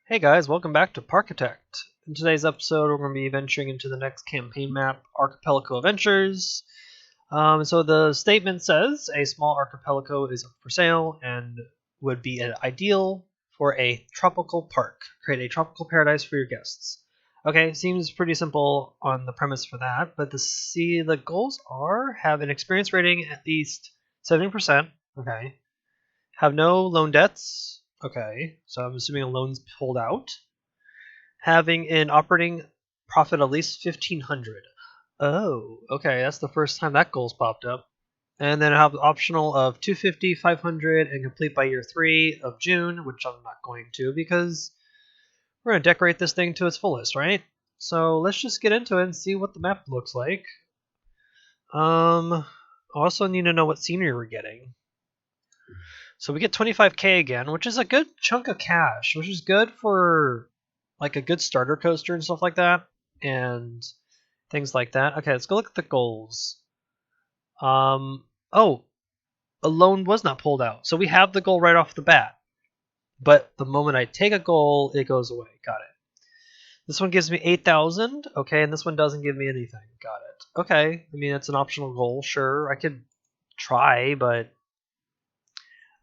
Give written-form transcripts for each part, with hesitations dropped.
Hey guys, welcome back to Parkitect. In today's episode, we're going to be venturing into the next campaign map, Archipelago Adventures. So the statement says a small archipelago is up for sale and would be ideal for a tropical park. Create a tropical paradise for your guests. Okay, seems pretty simple on the premise for that, but the goals are have an experience rating at least 70%. Okay, have no loan debts. Okay, so I'm assuming a loan's pulled out. Having an operating profit of at least 1,500. Oh, okay, that's the first time that goal's popped up. And then I have the optional of 250, 500, and complete by year 3 of June, which I'm not going to because we're going to decorate this thing to its fullest, right? So let's just get into it and see what the map looks like. I also need to know what scenery we're getting. So we get 25k again, which is a good chunk of cash, which is good for like a good starter coaster and stuff like that, and things like that. Okay, let's go look at the goals. Oh, a loan was not pulled out, so we have the goal right off the bat. But the moment I take a goal, it goes away. Got it. This one gives me 8,000. Okay, and this one doesn't give me anything. Got it. Okay, I mean it's an optional goal. Sure, I could try, but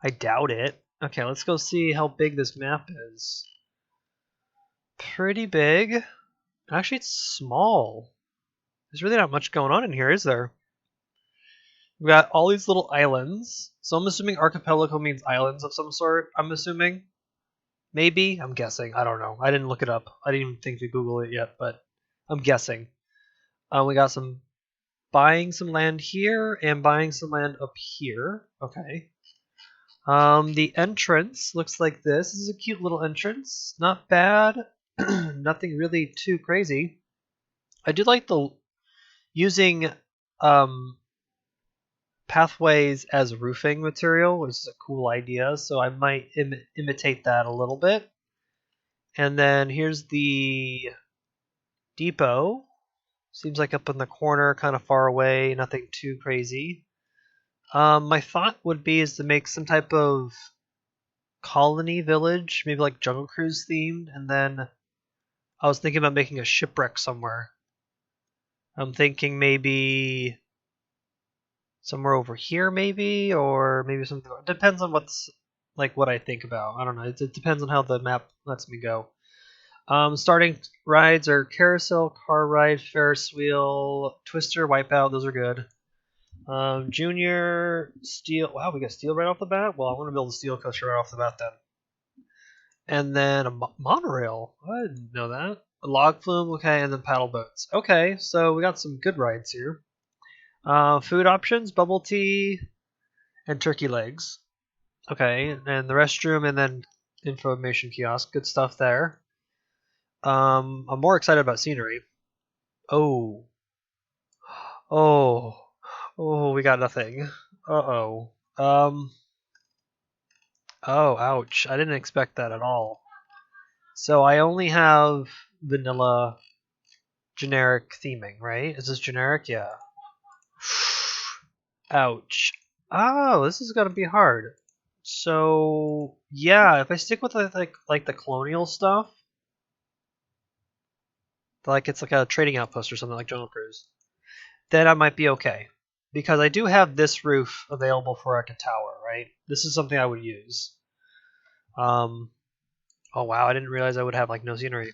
I doubt it. Okay, let's go see how big this map is. Pretty big. Actually, it's small. There's really not much going on in here, is there? We've got all these little islands. So I'm assuming archipelago means islands of some sort, I'm assuming. Maybe? I'm guessing. I don't know. I didn't look it up. I didn't even think to Google it yet, but I'm guessing. We got some buying some land here and buying some land up here. Okay. The entrance looks like this. This is a cute little entrance. Not bad. Nothing really too crazy. I do like the using pathways as roofing material, which is a cool idea. So I might imitate that a little bit. And then here's the depot. Seems like up in the corner, kind of far away. Nothing too crazy. My thought would be is to make some type of colony village, maybe like Jungle Cruise themed, and then I was thinking about making a shipwreck somewhere. I'm thinking maybe somewhere over here, maybe, or maybe something. It depends on what's like what I think about. I don't know. It depends on how the map lets me go. Starting rides are carousel, car ride, Ferris wheel, twister, wipeout. Those are good. Junior steel. Wow, we got steel right off the bat. Well, I want to build a steel coaster right off the bat then. And then a monorail. I didn't know that. A log flume. Okay, and then paddle boats. Okay, so we got some good rides here. Food options: bubble tea and turkey legs. Okay, and the restroom, and then information kiosk. Good stuff there. I'm more excited about scenery. Oh. Oh, we got nothing. Uh-oh. Oh, ouch. I didn't expect that at all. So I only have vanilla generic theming, right? Is this generic? Yeah. Ouch. Oh, this is gonna be hard. So yeah, if I stick with like the colonial stuff, like it's like a trading outpost or something like Jungle Cruise, then I might be okay. Because I do have this roof available for like a tower, right? This is something I would use. Oh wow, I didn't realize I would have like no scenery.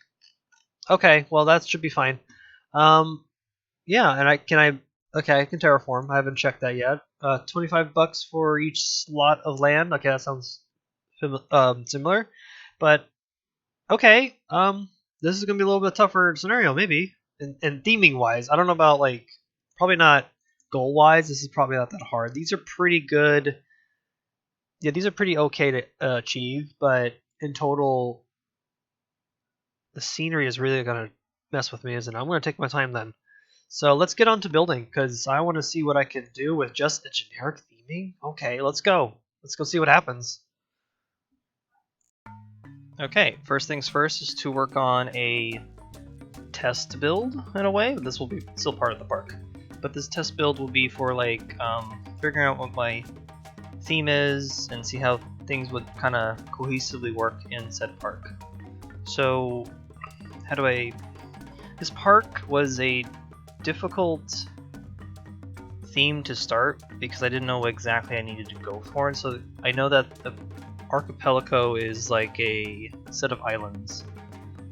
Okay, well that should be fine. Yeah, and I can terraform. I haven't checked that yet. $25 for each slot of land. Okay, that sounds similar, but okay. This is gonna be a little bit tougher scenario, maybe. And theming wise, I don't know about like probably not goal wise. This is probably not that hard. These are pretty good. Yeah, these are pretty okay to achieve, but in total, the scenery is really gonna mess with me, isn't it? I'm gonna take my time then. So let's get on to building because I want to see what I can do with just a generic theming. Okay, let's go. Let's go see what happens. Okay, first things first is to work on a test build in a way. This will be still part of the park, but this test build will be for like figuring out what my theme is and see how things would kind of cohesively work in said park. So, how do I... This park was a difficult theme to start because I didn't know what exactly I needed to go for. And so I know that the Archipelago is like a set of islands.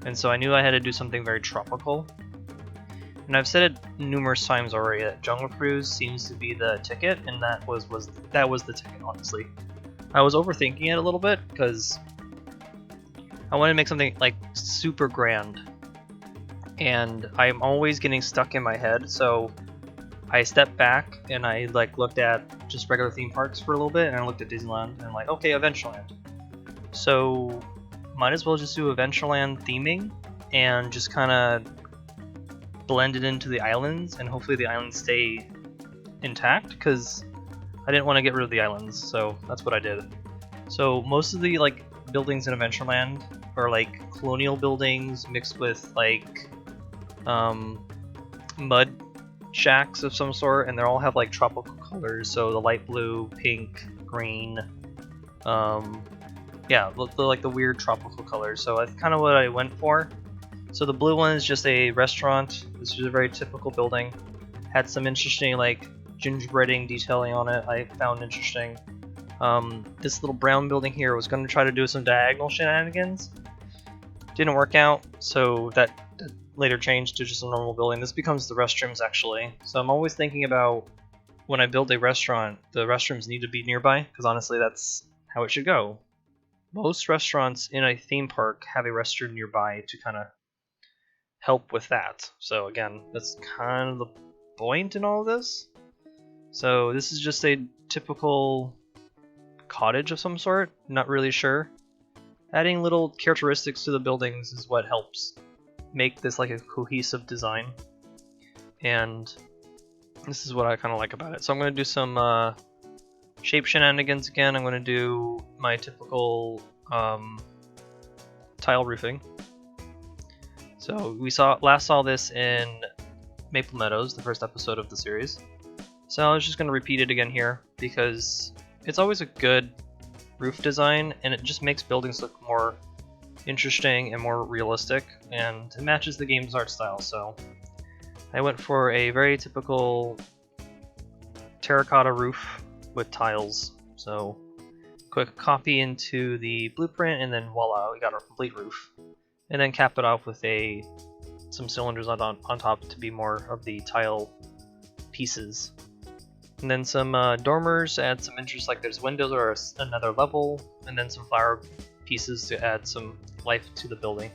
And so I knew I had to do something very tropical. And I've said it numerous times already that Jungle Cruise seems to be the ticket, and that was the ticket, honestly. I was overthinking it a little bit because I wanted to make something like super grand. And I'm always getting stuck in my head, so I stepped back and I like looked at just regular theme parks for a little bit, and I looked at Disneyland and I'm like, okay, Adventureland. So might as well just do Adventureland theming and just kind of blend it into the islands, and hopefully the islands stay intact because I didn't want to get rid of the islands, so that's what I did. So most of the like buildings in Adventureland are like colonial buildings mixed with like mud shacks of some sort, and they all have like tropical colors, so the light blue, pink, green, yeah, like the weird tropical colors. So that's kind of what I went for. So the blue one is just a restaurant. This is a very typical building. Had some interesting like gingerbreading detailing on it I found interesting. This little brown building here was going to try to do some diagonal shenanigans. Didn't work out, so that later changed to just a normal building. This becomes the restrooms actually. So I'm always thinking about when I build a restaurant, the restrooms need to be nearby, because honestly that's how it should go. Most restaurants in a theme park have a restroom nearby to kind of help with that. So again, that's kind of the point in all of this. So this is just a typical cottage of some sort, not really sure. Adding little characteristics to the buildings is what helps make this like a cohesive design. And this is what I kind of like about it. So I'm going to do some shape shenanigans again. I'm going to do my typical tile roofing. So we last saw this in Maple Meadows, the first episode of the series. So I was just going to repeat it again here because it's always a good roof design, and it just makes buildings look more interesting and more realistic, and it matches the game's art style. So I went for a very typical terracotta roof with tiles. So quick copy into the blueprint, and then voila, we got our complete roof. And then cap it off with some cylinders on top to be more of the tile pieces. And then some dormers, add some interest, like there's windows or another level, and then some flower pieces to add some life to the building.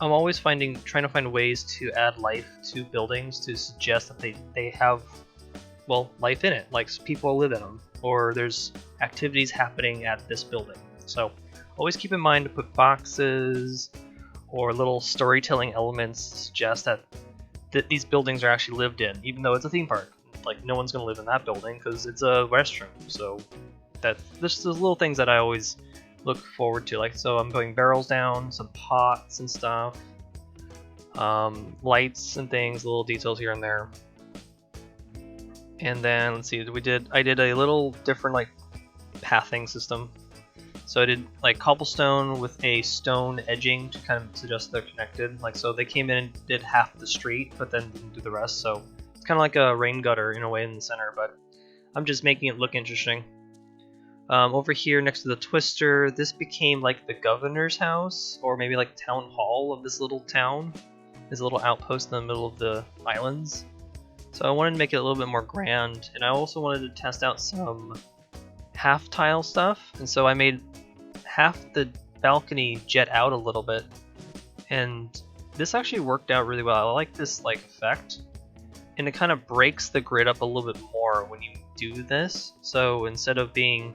I'm always trying to find ways to add life to buildings to suggest that they have, well, life in it, like people live in them, or there's activities happening at this building. So always keep in mind to put boxes or little storytelling elements to suggest that these buildings are actually lived in, even though it's a theme park. Like, no one's going to live in that building because it's a restroom. So there's little things that I always look forward to. Like, so I'm putting barrels down, some pots and stuff, lights and things, little details here and there. And then let's see, I did a little different like pathing system. So I did like cobblestone with a stone edging to kind of suggest they're connected. Like, so they came in and did half the street, but then didn't do the rest. So it's kind of like a rain gutter in a way in the center, but I'm just making it look interesting. Over here next to the Twister, this became like the governor's house, or maybe like town hall of this little town. This little outpost in the middle of the islands. So I wanted to make it a little bit more grand, and I also wanted to test out some half tile stuff, and so I made half the balcony jet out a little bit, and this actually worked out really well. I like this like effect, and it kind of breaks the grid up a little bit more when you do this. So instead of being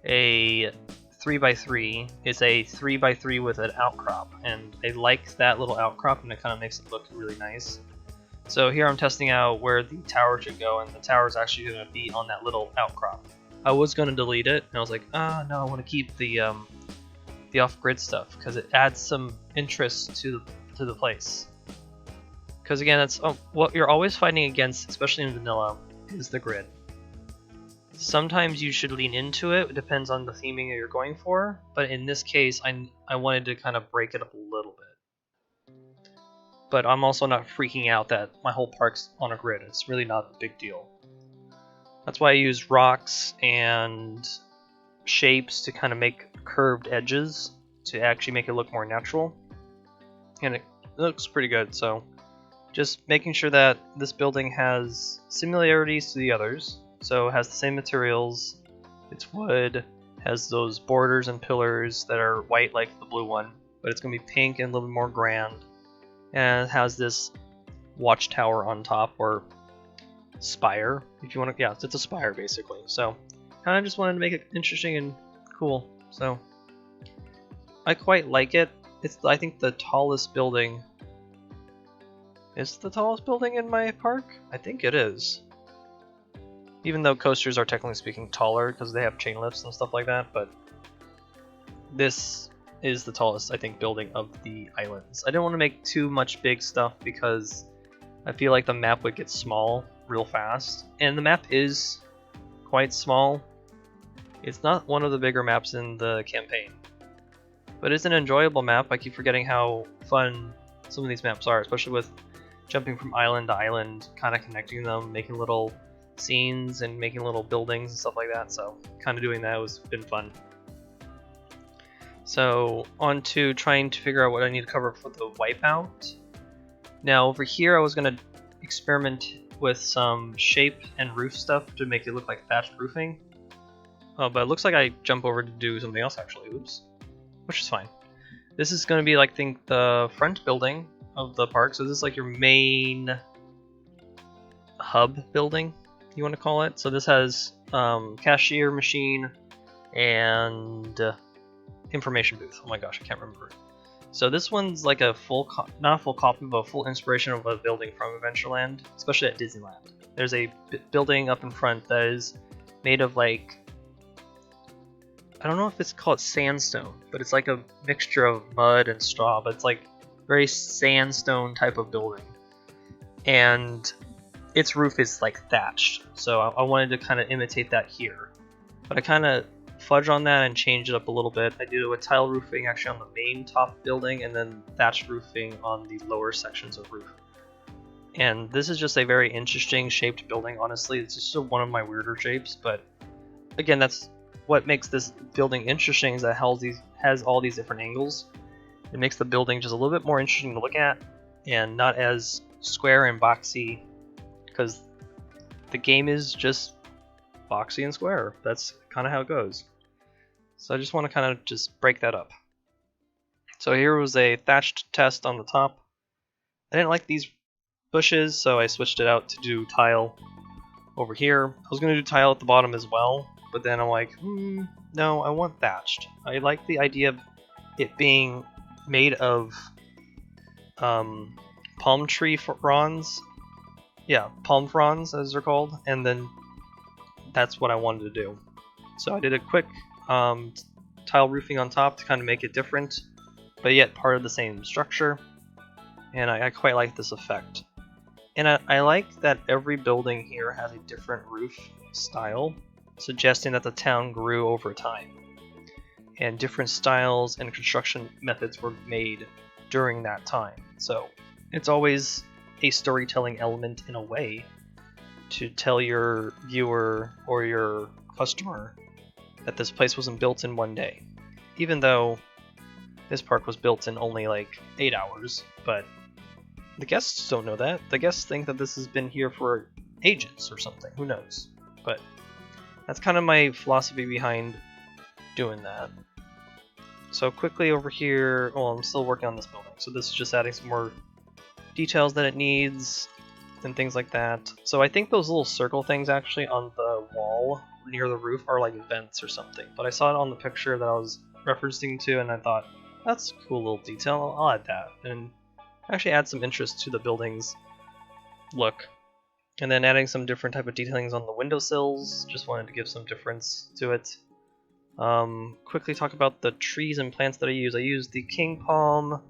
a 3x3, it's a 3x3 with an outcrop, and I like that little outcrop, and it kind of makes it look really nice. So here I'm testing out where the tower should go, and the tower is actually going to be on that little outcrop. I was going to delete it, and I was like, no, I want to keep the off-grid stuff because it adds some interest to the place. Because again, that's what you're always fighting against, especially in vanilla, is the grid. Sometimes you should lean into it. It depends on the theming that you're going for. But in this case, I wanted to kind of break it up a little bit. But I'm also not freaking out that my whole park's on a grid. It's really not a big deal. That's why I use rocks and shapes to kind of make curved edges to actually make it look more natural. And it looks pretty good, so just making sure that this building has similarities to the others. So it has the same materials, it's wood, has those borders and pillars that are white like the blue one, but it's going to be pink and a little bit more grand. And it has this watchtower on top, or spire, if you want to, yeah, it's a spire basically. So kind of just wanted to make it interesting and cool. So I quite like it. It's, I think, the tallest building. Is it the tallest building in my park? I think it is. Even though coasters are technically speaking taller because they have chain lifts and stuff like that, but this is the tallest, I think, building of the islands. I didn't want to make too much big stuff because I feel like the map would get small real fast. And the map is quite small. It's not one of the bigger maps in the campaign, but it's an enjoyable map. I keep forgetting how fun some of these maps are, especially with jumping from island to island, kind of connecting them, making little scenes and making little buildings and stuff like that. So kind of doing that has been fun. So on to trying to figure out what I need to cover for the wipeout. Now over here I was going to experiment with some shape and roof stuff to make it look like thatched roofing. But it looks like I jump over to do something else actually, oops. Which is fine. This is going to be like, I think, the front building of the park. So this is like your main hub building, you want to call it. So this has cashier machine and information booth. Oh my gosh, I can't remember. So this one's like a full, not a full copy, but a full inspiration of a building from Adventureland, especially at Disneyland. There's a building up in front that is made of like, I don't know if it's called sandstone, but it's like a mixture of mud and straw, but it's like very sandstone type of building. And its roof is like thatched, so I wanted to kind of imitate that here. But I kind of fudged on that and changed it up a little bit. I do a tile roofing actually on the main top building, and then thatched roofing on the lower sections of roof. And this is just a very interesting shaped building, honestly. It's just one of my weirder shapes, but again, that's what makes this building interesting, is that it has all these different angles. It makes the building just a little bit more interesting to look at, and not as square and boxy, because the game is just boxy and square. That's kind of how it goes. So I just want to kind of just break that up. So here was a thatched test on the top. I didn't like these bushes, so I switched it out to do tile over here. I was going to do tile at the bottom as well, but then I'm like, no, I want thatched. I like the idea of it being made of palm tree fronds. Yeah, palm fronds as they're called, and then that's what I wanted to do. So I did a quick tile roofing on top to kind of make it different, but yet part of the same structure, and I quite like this effect. And I like that every building here has a different roof style, suggesting that the town grew over time, and different styles and construction methods were made during that time. So it's always a storytelling element in a way to tell your viewer or your customer that this place wasn't built in one day, even though this park was built in only like 8 hours. But the guests don't know that. The guests think that this has been here for ages or something, who knows. But that's kind of my philosophy behind doing that. So quickly over here, well, I'm still working on this building, so this is just adding some more details that it needs and things like that. So I think those little circle things actually on the wall near the roof are like vents or something, but I saw it on the picture that I was referencing to, and I thought, that's a cool little detail, I'll add that, and actually add some interest to the building's look. And then adding some different type of detailings on the windowsills, just wanted to give some difference to it. Quickly talk about the trees and plants that I use. I use the king palm,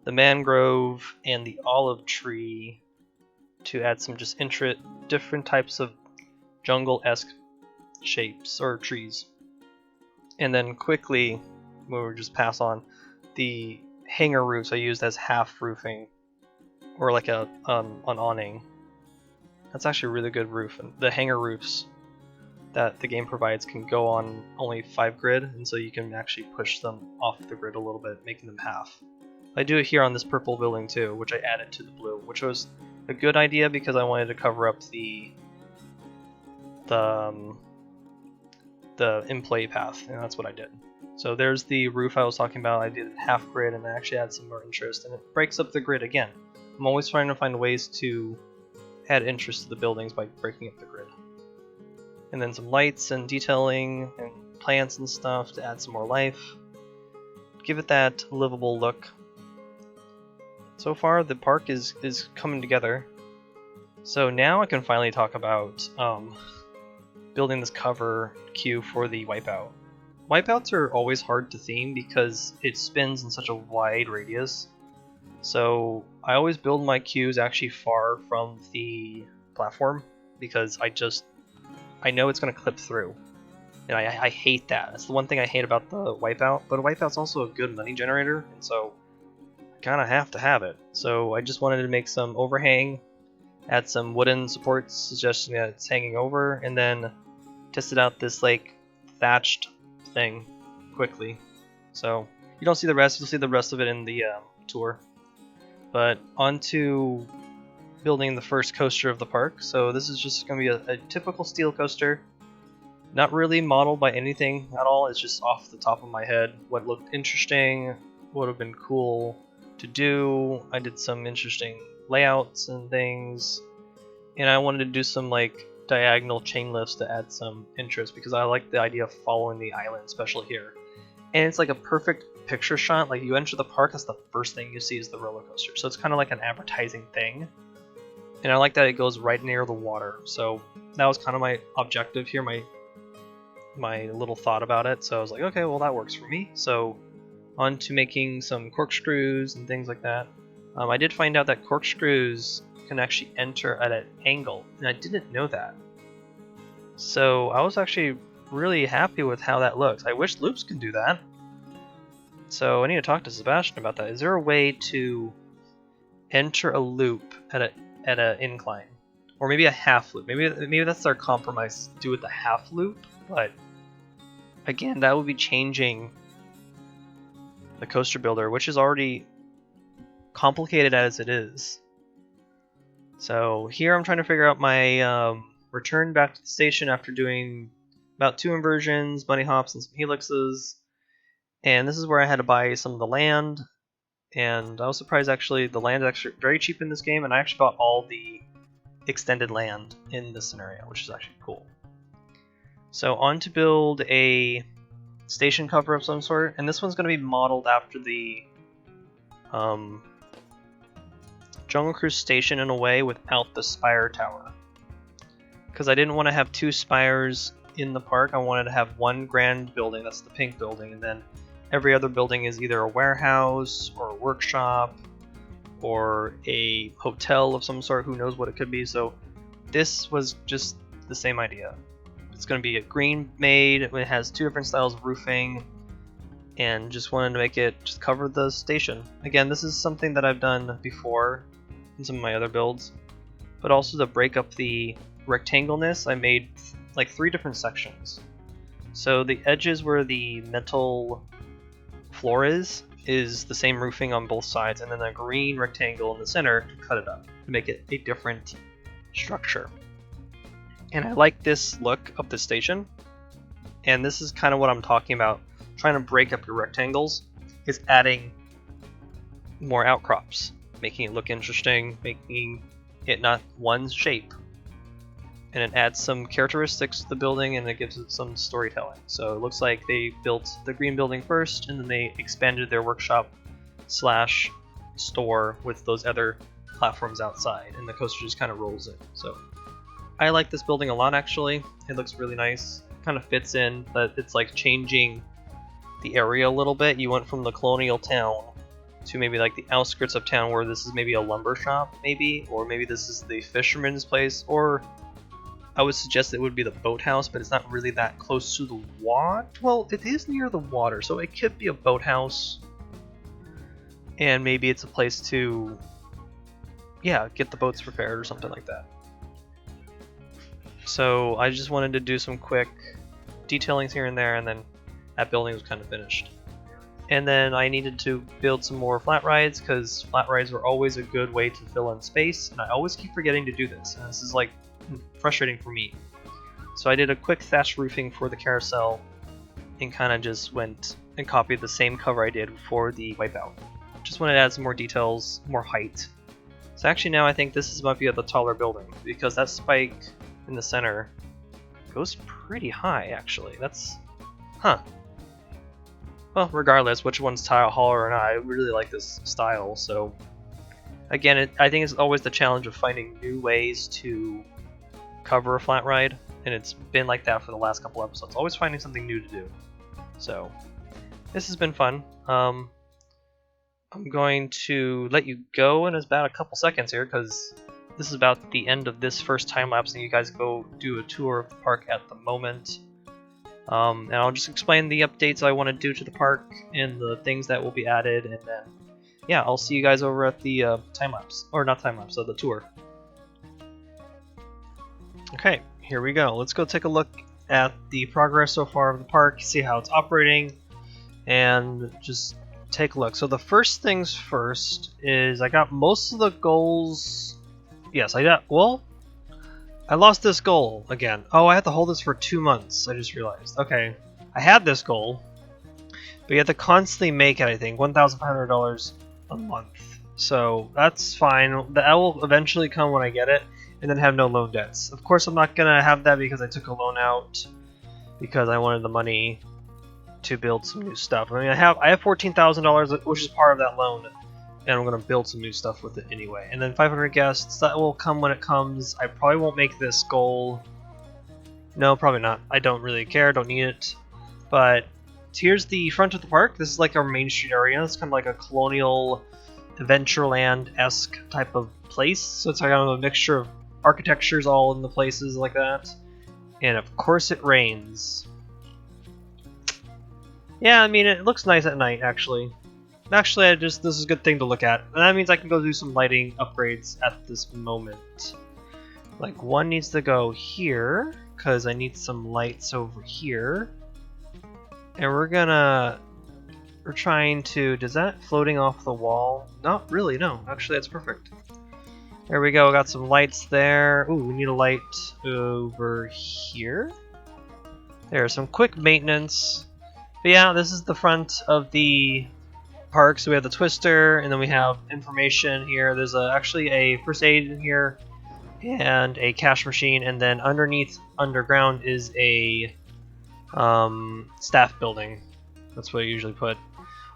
the mangrove, and the olive tree to add some just different types of jungle-esque shapes or trees. And then quickly, we'll just pass on the hanger roofs I used as half roofing, or like an awning. That's actually a really good roof. And the hanger roofs that the game provides can go on only 5 grid, and so you can actually push them off the grid a little bit, making them half. I do it here on this purple building too, which I added to the blue, which was a good idea because I wanted to cover up the in-play path, and that's what I did. So there's the roof I was talking about. I did half grid, and I actually add some more interest, and it breaks up the grid again. I'm always trying to find ways to add interest to the buildings by breaking up the grid. And then some lights and detailing and plants and stuff to add some more life. Give it that livable look. So far, the park is coming together. So now I can finally talk about building this cover queue for the Wipeout. Wipeouts are always hard to theme because it spins in such a wide radius. So I always build my queues actually far from the platform because I know it's going to clip through. And I hate that. That's the one thing I hate about the Wipeout, but a Wipeout's also a good money generator, and so I kind of have to have it. So I just wanted to make some overhang, add some wooden supports, suggesting that it's hanging over, and then tested out this like thatched thing quickly. So you don't see the rest, you'll see the rest of it in the tour. But on to building the first coaster of the park. So this is just going to be a typical steel coaster. Not really modeled by anything at all, it's just off the top of my head. What looked interesting, would have been cool to do. I did some interesting layouts and things. And I wanted to do some like diagonal chain lifts to add some interest because I like the idea of following the island, especially here. And it's like a perfect picture shot. Like you enter the park, that's the first thing you see is the roller coaster. So it's kind of like an advertising thing. And I like that it goes right near the water. So that was kind of my objective here, my little thought about it. So I was like, okay, well that works for me. So on to making some corkscrews and things like that. I did find out that corkscrews can actually enter at an angle, and I didn't know that. So I was actually really happy with how that looks. I wish loops can do that. So I need to talk to Sebastian about that. Is there a way to enter a loop at an incline, or maybe a half loop? Maybe that's our compromise. Do it the half loop, but again, that would be changing the coaster builder, which is already complicated as it is. So here I'm trying to figure out my return back to the station after doing about 2 inversions, bunny hops, and some helixes. And this is where I had to buy some of the land. And I was surprised actually the land is actually very cheap in this game, and I actually bought all the extended land in this scenario, which is actually cool. So on to build a station cover of some sort, and this one's going to be modeled after the Jungle Cruise station in a way without the spire tower. Because I didn't want to have 2 spires in the park, I wanted to have one grand building, that's the pink building, and then every other building is either a warehouse or a workshop or a hotel of some sort, who knows what it could be. So this was just the same idea. It's going to be a green made, it has 2 different styles of roofing, and just wanted to make it just cover the station. Again, this is something that I've done before in some of my other builds, but also to break up the rectangleness, I made like 3 different sections. So the edges where the metal floor is the same roofing on both sides, and then a green rectangle in the center to cut it up, to make it a different structure. And I like this look of the station, and this is kind of what I'm talking about. Trying to break up your rectangles is adding more outcrops, making it look interesting, making it not one shape. And it adds some characteristics to the building, and it gives it some storytelling. So it looks like they built the green building first, and then they expanded their workshop slash store with those other platforms outside, and the coaster just kind of rolls in. So I like this building a lot, actually. It looks really nice. Kind of fits in, but it's like changing the area a little bit. You went from the colonial town to maybe like the outskirts of town, where this is maybe a lumber shop, maybe, or maybe this is the fisherman's place, or I would suggest it would be the boathouse, but it's not really that close to the water. Well, it is near the water, so it could be a boathouse. And maybe it's a place to, yeah, get the boats repaired or something like that. So I just wanted to do some quick detailings here and there, and then that building was kind of finished. And then I needed to build some more flat rides, because flat rides were always a good way to fill in space, and I always keep forgetting to do this, and this is like frustrating for me. So I did a quick thatch roofing for the carousel, and kind of just went and copied the same cover I did for the Wipeout. Just wanted to add some more details, more height. So actually now I think this might be the taller building, because that spike in the center goes pretty high actually. That's, huh. Well, regardless which one's taller or not, I really like this style. So again, I think it's always the challenge of finding new ways to cover a flat ride, and it's been like that for the last couple episodes. Always finding something new to do. So this has been fun. I'm going to let you go in about a couple seconds here, because this is about the end of this first time lapse, and you guys go do a tour of the park at the moment. And I'll just explain the updates I want to do to the park and the things that will be added, and then yeah, I'll see you guys over at the time lapse, or not time lapse, so the tour. Okay, here we go. Let's go take a look at the progress so far of the park, see how it's operating, and just take a look. So the first things first is I got most of the goals. Yes, I lost this goal again. Oh, I had to hold this for 2 months, I just realized. Okay, I had this goal, but you have to constantly make it, I think, $1,500 a month. So that's fine. That will eventually come when I get it, and then have no loan debts. Of course, I'm not going to have that because I took a loan out because I wanted the money to build some new stuff. I mean, I have $14,000, which is part of that loan, and I'm going to build some new stuff with it anyway. And then 500 guests, that will come when it comes. I probably won't make this goal. No, probably not. I don't really care, don't need it. But here's the front of the park. This is like our main street area. It's kind of like a colonial Adventureland-esque type of place. So it's kind of a mixture of architectures all in the places like that. And of course it rains. Yeah, I mean, it looks nice at night, actually. Actually, this is a good thing to look at. And that means I can go do some lighting upgrades at this moment. Like, one needs to go here, because I need some lights over here. And we're trying to, does that floating off the wall? Not really, no. Actually, that's perfect. There we go, got some lights there. Ooh, we need a light over here. There's some quick maintenance. But yeah, this is the front of the park. So we have the twister, and then we have information here. There's actually a first aid in here, and a cash machine, and then underground is a staff building. That's what I usually put.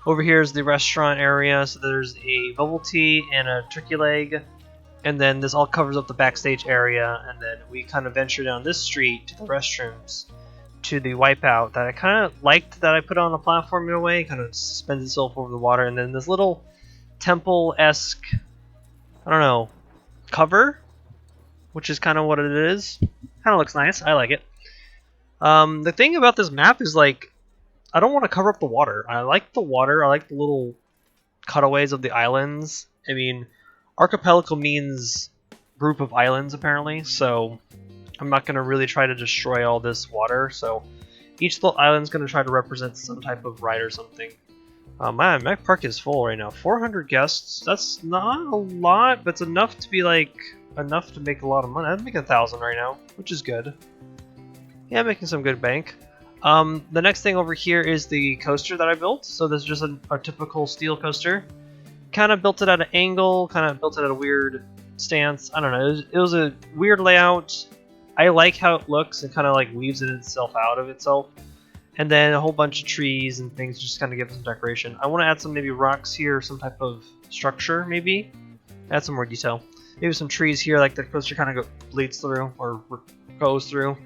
Over here is the restaurant area. So there's a bubble tea and a turkey leg, and then this all covers up the backstage area. And then we kind of venture down this street to the restrooms, to the Wipeout that I kind of liked that I put on a platform in a way, kind of suspends itself over the water, and then this little temple-esque, I don't know, cover, which is kind of what it is. Kind of looks nice. I like it. The thing about this map is, like, I don't want to cover up the water. I like the water. I like the little cutaways of the islands. I mean, Archipelago means group of islands, apparently, so I'm not going to really try to destroy all this water, so each little island's going to try to represent some type of ride or something. Man, my park is full right now. 400 guests, that's not a lot, but it's enough to be like, enough to make a lot of money. I'm making 1,000 right now, which is good. Yeah, I'm making some good bank. The next thing over here is the coaster that I built. So this is just a typical steel coaster. Kind of built it at an angle, kind of built it at a weird stance. I don't know, it was a weird layout. I like how it looks and kind of like weaves it itself out of itself. And then a whole bunch of trees and things just kind of give some decoration. I want to add some maybe rocks here, some type of structure maybe. Add some more detail. Maybe some trees here like the coaster kind of bleeds through or goes through.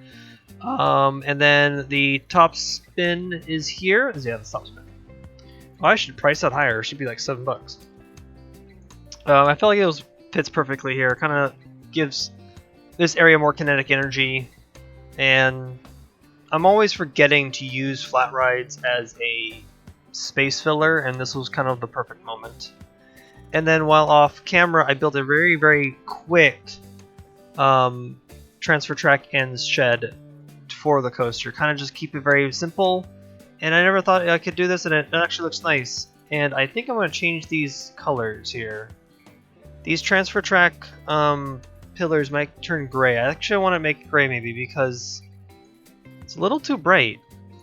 And then the top spin is here. Yeah, the top spin. Oh, I should price that higher. It should be like $7. I feel like it fits perfectly here. Kind of gives this area more kinetic energy, and I'm always forgetting to use flat rides as a space filler, and this was kind of the perfect moment. And then while off camera, I built a very, very quick transfer track and shed for the coaster. Kind of just keep it very simple, and I never thought I could do this, and it actually looks nice. And I think I'm going to change these colors here. These transfer track pillars might turn gray. I actually want to make it gray maybe because it's a little too bright.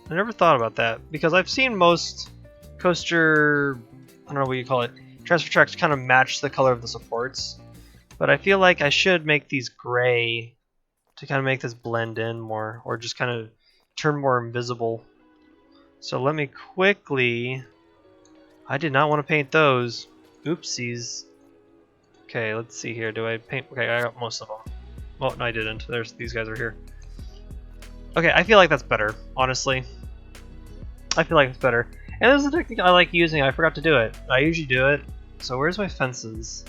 I never thought about that because I've seen most coaster, I don't know what you call it, transfer tracks kind of match the color of the supports. But I feel like I should make these gray to kind of make this blend in more, or just kind of turn more invisible. So let me quickly, I did not want to paint those. Oopsies. Okay, let's see here. Do I paint? Okay, I got most of them. Well, no, I didn't. These guys are here. Okay, I feel like that's better, honestly. I feel like it's better. And this is a technique I like using. I forgot to do it. I usually do it. So where's my fences?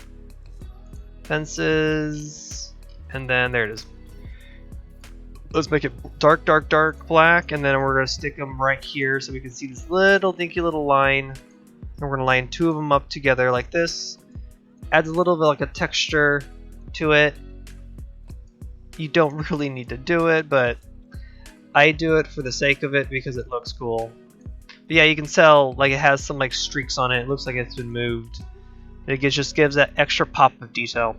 Fences, and then there it is. Let's make it dark, dark, dark black, and then we're gonna stick them right here so we can see this little dinky little line. And we're gonna line two of them up together like this. Adds a little bit like a texture to it. You don't really need to do it, but I do it for the sake of it because it looks cool. But yeah, you can tell like it has some like streaks on it. It looks like it's been moved. Just gives that extra pop of detail.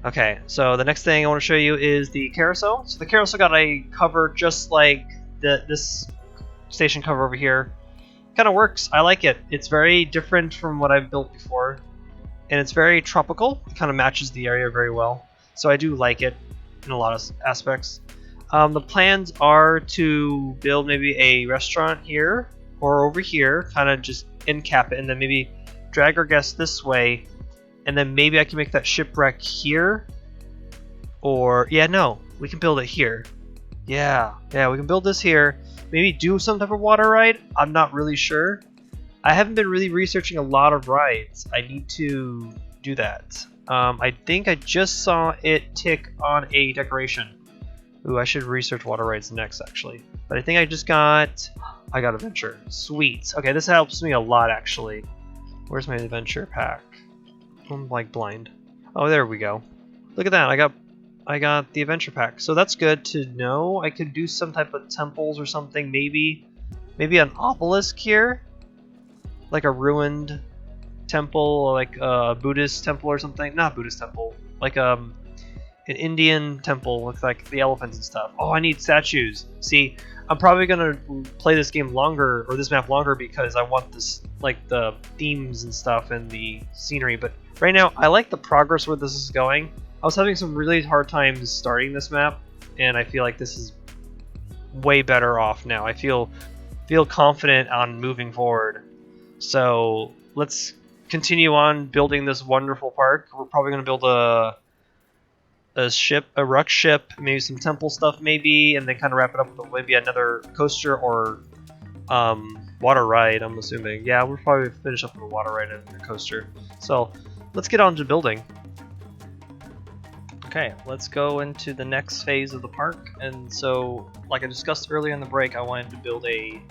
Okay, so the next thing I want to show you is the carousel. So the carousel got a cover just like this station cover over here. Kind of works. I like it. It's very different from what I've built before. And it's very tropical. It kind of matches the area very well. So I do like it in a lot of aspects. The plans are to build maybe a restaurant here or over here, kind of just end cap it, and then maybe drag our guests this way, and then maybe I can make that shipwreck here. Or, yeah, no, we can build it here. Yeah, we can build this here. Maybe do some type of water ride. I'm not really sure. I haven't been really researching a lot of rides. I need to do that. I think I just saw it tick on a decoration. Ooh, I should research water rides next, actually. But I think I got adventure. Sweet. Okay, this helps me a lot, actually. Where's my adventure pack? I'm like blind. Oh, there we go. Look at that. I got the adventure pack. So that's good to know. I could do some type of temples or something. Maybe an obelisk here, like a ruined temple, like a Buddhist temple or something. Not Buddhist temple. Like an Indian temple with like the elephants and stuff. Oh, I need statues. See, I'm probably gonna play this game longer, or this map longer, because I want this, like the themes and stuff and the scenery. But right now, I like the progress where this is going. I was having some really hard times starting this map, and I feel like this is way better off now. I feel confident on moving forward. So let's continue on building this wonderful park. We're probably gonna build a ruck ship, maybe some temple stuff maybe, and then kind of wrap it up with maybe another coaster or water ride, I'm assuming. Yeah, we'll probably finish up with a water ride and a coaster. So let's get on to building. Okay, let's go into the next phase of the park. And so, like I discussed earlier in the break, I wanted to build a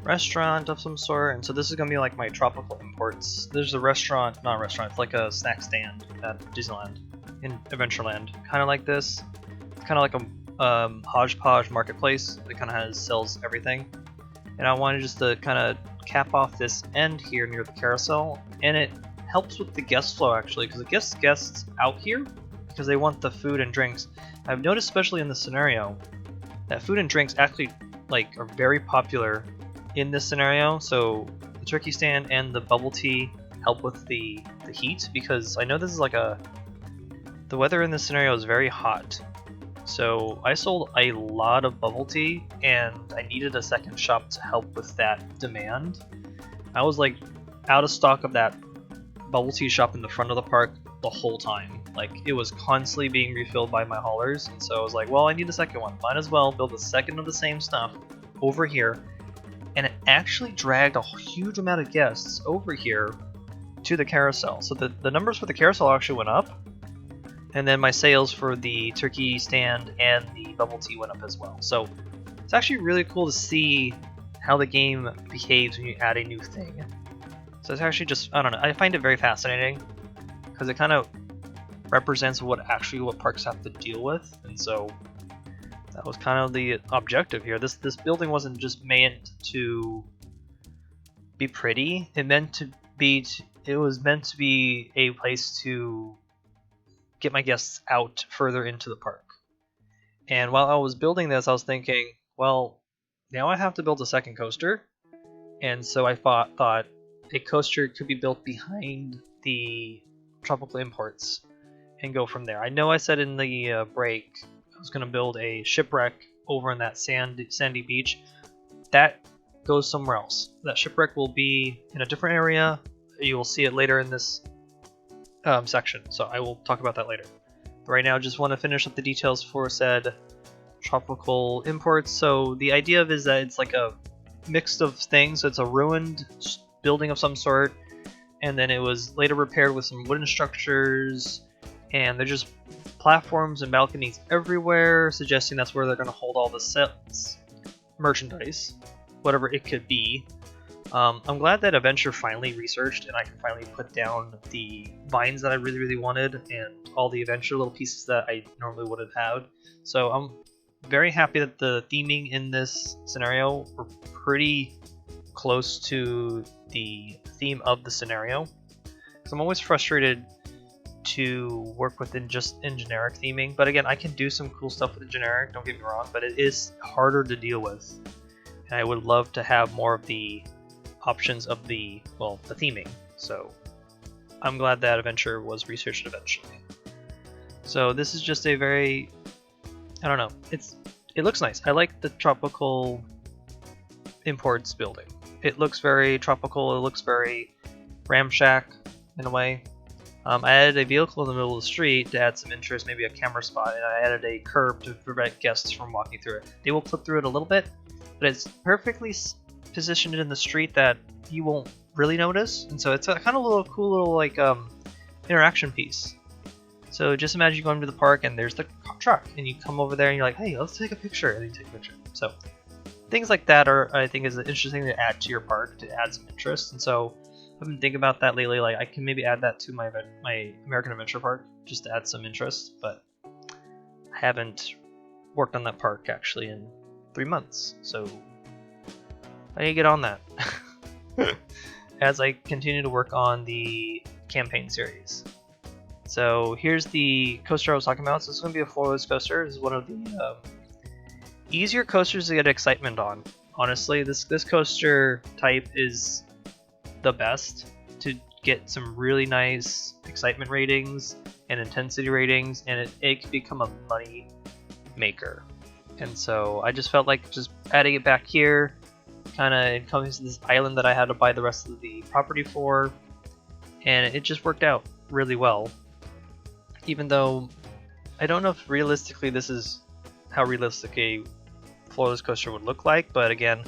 restaurant of some sort, and so this is going to be like my tropical imports. There's a restaurant, not a restaurant, it's like a snack stand at Disneyland. In Adventureland, kind of like this. It's kind of like a hodgepodge marketplace that kind of sells everything. And I wanted just to kind of cap off this end here near the carousel, and it helps with the guest flow actually, because it gets guests out here because they want the food and drinks. I've noticed, especially in this scenario, that food and drinks actually like are very popular in this scenario. So the turkey stand and the bubble tea help with the heat, because I know this is like the weather in this scenario is very hot. So I sold a lot of bubble tea, and I needed a second shop to help with that demand. I was like out of stock of that bubble tea shop in the front of the park the whole time. Like it was constantly being refilled by my haulers, and so I was like, well, I need a second one. Might as well build a second of the same stuff over here. And it actually dragged a huge amount of guests over here to the carousel. So the numbers for the carousel actually went up. And then my sales for the turkey stand and the bubble tea went up as well. So it's actually really cool to see how the game behaves when you add a new thing. So it's actually just, I don't know, I find it very fascinating because it kind of represents what parks have to deal with. And so that was kind of the objective here. This building wasn't just meant to be pretty. It was meant to be a place to get my guests out further into the park. And while I was building this, I was thinking, well, now I have to build a second coaster. And so I thought a coaster could be built behind the tropical imports and go from there. I know I said in the break I was going to build a shipwreck over in that sandy beach. That goes somewhere else. That shipwreck will be in a different area. You will see it later in this section, so I will talk about that later. But right now, I just want to finish up the details for said tropical imports. So the idea of is that it's like a mix of things. So it's a ruined building of some sort, and then it was later repaired with some wooden structures, and they're just platforms and balconies everywhere, suggesting that's where they're going to hold all the sets, merchandise, whatever it could be. I'm glad that Adventure finally researched and I can finally put down the vines that I really, really wanted and all the Adventure little pieces that I normally would have had. So I'm very happy that the theming in this scenario were pretty close to the theme of the scenario. Because I'm always frustrated to work within just in generic theming, but again, I can do some cool stuff with the generic, don't get me wrong, but it is harder to deal with. And I would love to have more of the options of the theming. So I'm glad that Adventure was researched eventually. So this is just a very, I don't know, it looks nice. I like the tropical imports building. It looks very tropical, it looks very ramshack in a way. I added a vehicle in the middle of the street to add some interest, maybe a camera spot, and I added a curb to prevent guests from walking through it. They will clip through it a little bit, but it's perfectly positioned in the street that you won't really notice, and so it's a kind of cool little like interaction piece. So just imagine you go into the park and there's the truck, and you come over there and you're like, hey, let's take a picture, and you take a picture. So things like that I think is an interesting thing to add to your park to add some interest, and so I've been thinking about that lately. Like I can maybe add that to my American Adventure Park just to add some interest, but I haven't worked on that park actually in 3 months, so I need to get on that as I continue to work on the campaign series. So here's the coaster I was talking about. So it's going to be a floorless coaster. This is one of the easier coasters to get excitement on. Honestly, this coaster type is the best to get some really nice excitement ratings and intensity ratings, and it can become a money maker. And so I just felt like just adding it back here kind of encompasses this island that I had to buy the rest of the property for, and it just worked out really well. Even though I don't know if realistically this is how realistic a floorless coaster would look like, but again,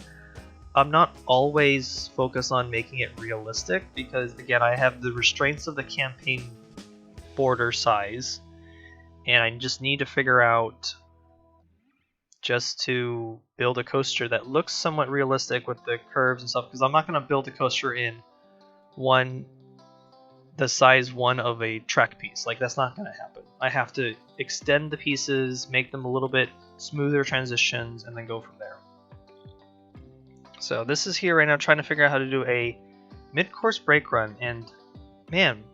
I'm not always focused on making it realistic because again, I have the restraints of the campaign border size, and I just need to figure out just to build a coaster that looks somewhat realistic with the curves and stuff, because I'm not going to build a coaster in the size one of a track piece. Like that's not going to happen. I have to extend the pieces, make them a little bit smoother transitions, and then go from there. So this is here right now trying to figure out how to do a mid-course brake run, and man,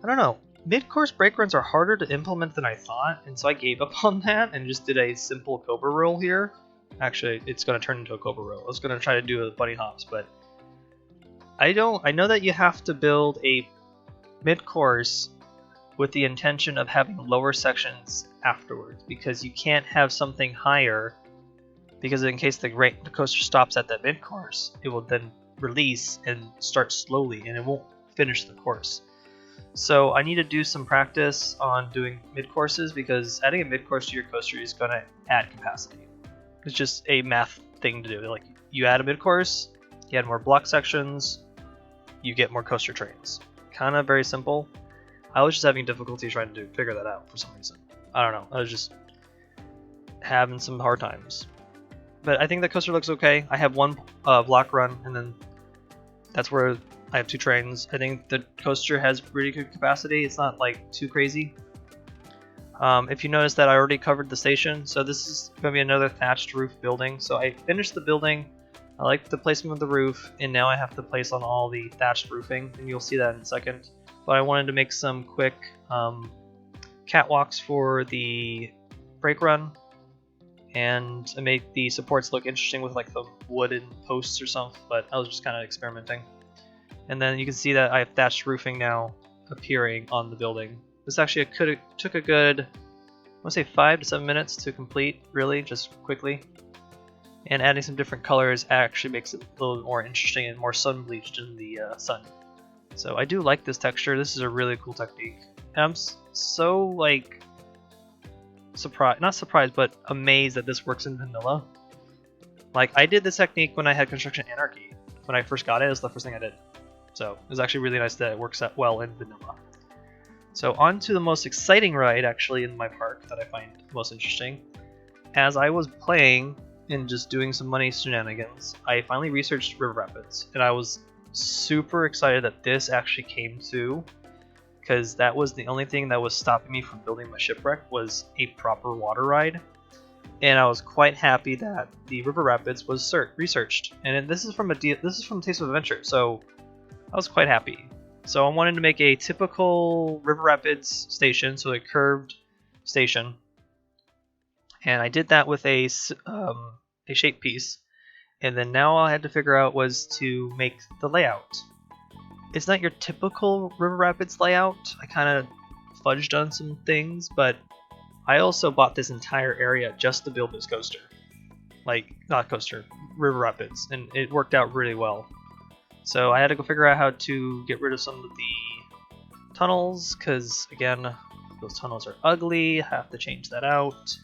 I don't know. Mid-course brake runs are harder to implement than I thought, and so I gave up on that and just did a simple cobra roll here. Actually, it's going to turn into a cobra roll. I was going to try to do a bunny hops, but I know that you have to build a mid-course with the intention of having lower sections afterwards, because you can't have something higher, because in case the coaster stops at that mid-course, it will then release and start slowly, and it won't finish the course. So I need to do some practice on doing mid-courses, because adding a mid-course to your coaster is going to add capacity. It's just a math thing to do. Like, you add a mid-course, you add more block sections, you get more coaster trains. Kind of very simple. I was just having difficulty trying to figure that out for some reason. I don't know. I was just having some hard times. But I think the coaster looks okay. I have one block run, and then that's where I have 2 trains. I think the coaster has pretty good capacity. It's not like too crazy. If you notice that I already covered the station, so this is going to be another thatched roof building. So I finished the building. I like the placement of the roof, and now I have to place on all the thatched roofing, and you'll see that in a second. But I wanted to make some quick catwalks for the brake run, and I made the supports look interesting with like the wooden posts or something, but I was just kind of experimenting. And then you can see that I have thatched roofing now appearing on the building. This actually took a good, I want to say 5 to 7 minutes to complete, really, just quickly. And adding some different colors actually makes it a little more interesting and more sun bleached in the sun. So I do like this texture. This is a really cool technique. And I'm so like surprised, not surprised, but amazed that this works in vanilla. Like I did this technique when I had Construction Anarchy. When I first got it, it was the first thing I did. So it was actually really nice that it works out well in vanilla. So on to the most exciting ride actually in my park that I find most interesting. As I was playing and just doing some money shenanigans, I finally researched River Rapids, and I was super excited that this actually came to, because that was the only thing that was stopping me from building my shipwreck was a proper water ride. And I was quite happy that the River Rapids was researched. And this is from Taste of Adventure, so I was quite happy. So I wanted to make a typical River Rapids station, so a curved station, and I did that with a shape piece. And then now all I had to figure out was to make the layout. It's not your typical River Rapids layout. I kind of fudged on some things, but I also bought this entire area just to build this coaster. Like, not coaster, River Rapids, and it worked out really well. So I had to go figure out how to get rid of some of the tunnels, because again, those tunnels are ugly. I have to change that out.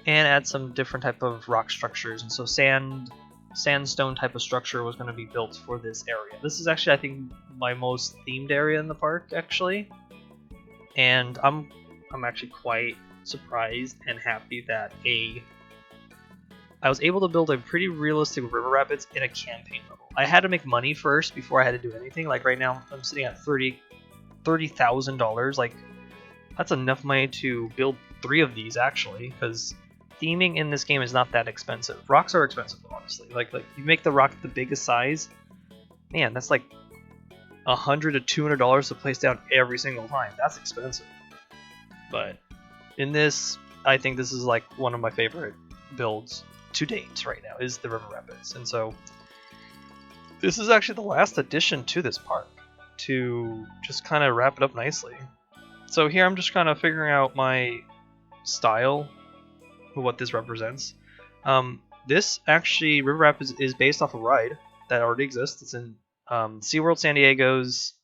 And add some different type of rock structures. And so sandstone type of structure was going to be built for this area. This is actually, I think, my most themed area in the park, actually. And I'm actually quite surprised and happy that I was able to build a pretty realistic River Rapids in a campaign level. I had to make money first before I had to do anything. Like right now, I'm sitting at $30,000. Like that's enough money to build 3 of these actually, because theming in this game is not that expensive. Rocks are expensive, honestly. Like you make the rock the biggest size, man, that's like $100 to $200 to place down every single time. That's expensive. But in this, I think this is like one of my favorite builds to date right now is the River Rapids. And so this is actually the last addition to this park to just kind of wrap it up nicely. So here I'm just kind of figuring out my style, what this represents. This actually, River Rapids is based off a ride that already exists. It's in SeaWorld San Diego's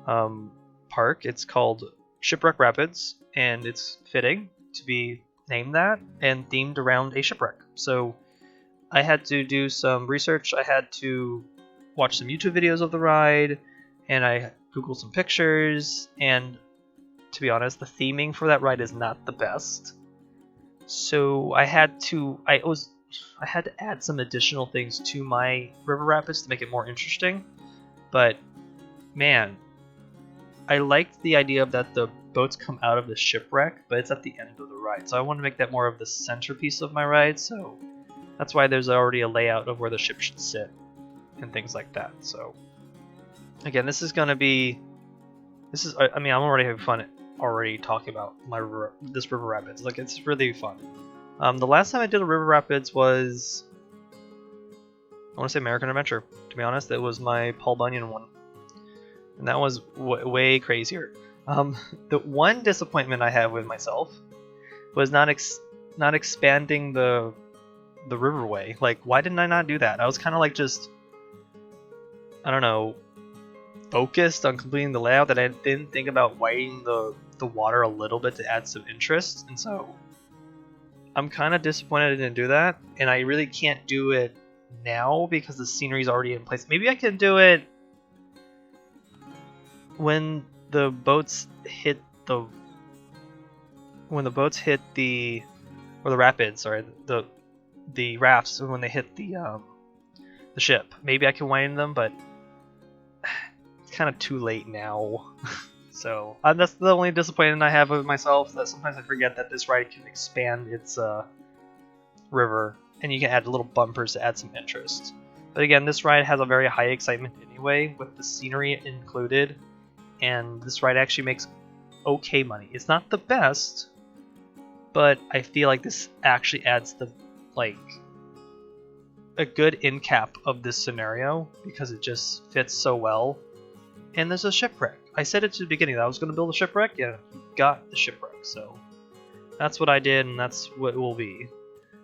park. It's called Shipwreck Rapids, and it's fitting to be named that and themed around a shipwreck. So I had to do some research. I had to watch some YouTube videos of the ride, and I Googled some pictures, and to be honest, the theming for that ride is not the best. So I had to add some additional things to my River Rapids to make it more interesting. But man, I liked the idea of that the boats come out of the shipwreck, but it's at the end of the ride. So I want to make that more of the centerpiece of my ride. So that's why there's already a layout of where the ship should sit and things like that. So again, this is going to be, I mean, I'm already having fun already talking about this River Rapids. Like, it's really fun. The last time I did a River Rapids was, I want to say American Adventure. To be honest, it was my Paul Bunyan one, and that was way crazier. The one disappointment I have with myself was not expanding the riverway. Like, why didn't I not do that? I was kind of like just, I don't know, focused on completing the layout that I didn't think about widening the water a little bit to add some interest. And so I'm kind of disappointed I didn't do that, and I really can't do it now because the scenery is already in place. Maybe I can do it when the boats hit the or the rapids, sorry, the rafts when they hit the ship. Maybe I can wind them, but it's kind of too late now. So that's the only disappointment I have with myself, that sometimes I forget that this ride can expand its river, and you can add little bumpers to add some interest. But again, this ride has a very high excitement anyway, with the scenery included, and this ride actually makes okay money. It's not the best, but I feel like this actually adds a good end cap of this scenario, because it just fits so well. And there's a shipwreck. I said it to the beginning that I was going to build a shipwreck. Yeah, got the shipwreck. So that's what I did, and that's what it will be.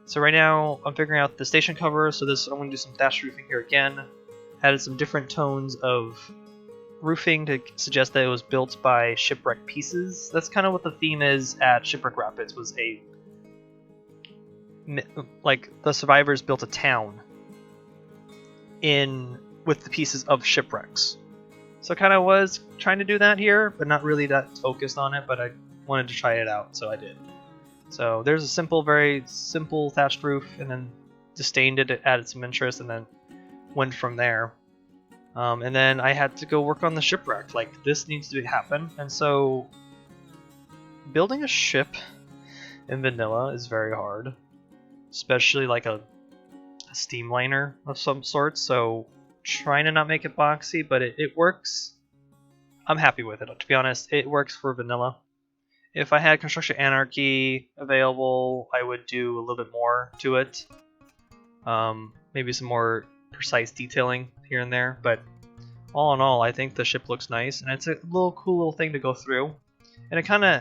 So right now I'm figuring out the station cover. So I'm going to do some thatched roofing here again. Added some different tones of roofing to suggest that it was built by shipwreck pieces. That's kind of what the theme is at Shipwreck Rapids. Was the survivors built a town with the pieces of shipwrecks. So I kind of was trying to do that here, but not really that focused on it, but I wanted to try it out, so I did. So there's a very simple thatched roof, and then disdained it, added some interest, and then went from there. And then I had to go work on the shipwreck. Like, this needs to happen, and so building a ship in vanilla is very hard, especially like a steamliner of some sort, so trying to not make it boxy, but it works. I'm happy with it, to be honest. It works for vanilla. If I had Construction Anarchy available, I would do a little bit more to it. Maybe some more precise detailing here and there, but all in all, I think the ship looks nice, and it's a cool little thing to go through. And it kind of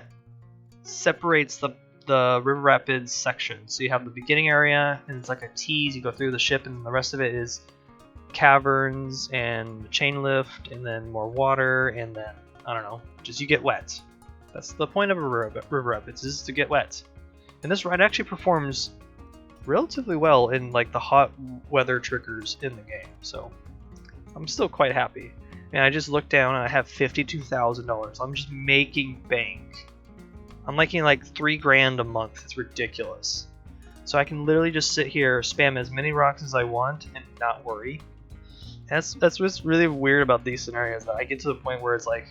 separates the River Rapids section. So you have the beginning area, and it's like a tease. You go through the ship, and the rest of it is caverns and chain lift, and then more water, and then I don't know, just you get wet. That's the point of a river rapids, is to get wet. And this ride actually performs relatively well in like the hot weather triggers in the game, so I'm still quite happy. And I just looked down and I have $52,000. I'm just making bank. I'm making like $3,000 a month. It's ridiculous. So I can literally just sit here, spam as many rocks as I want, and not worry. That's what's really weird about these scenarios, that I get to the point where it's like,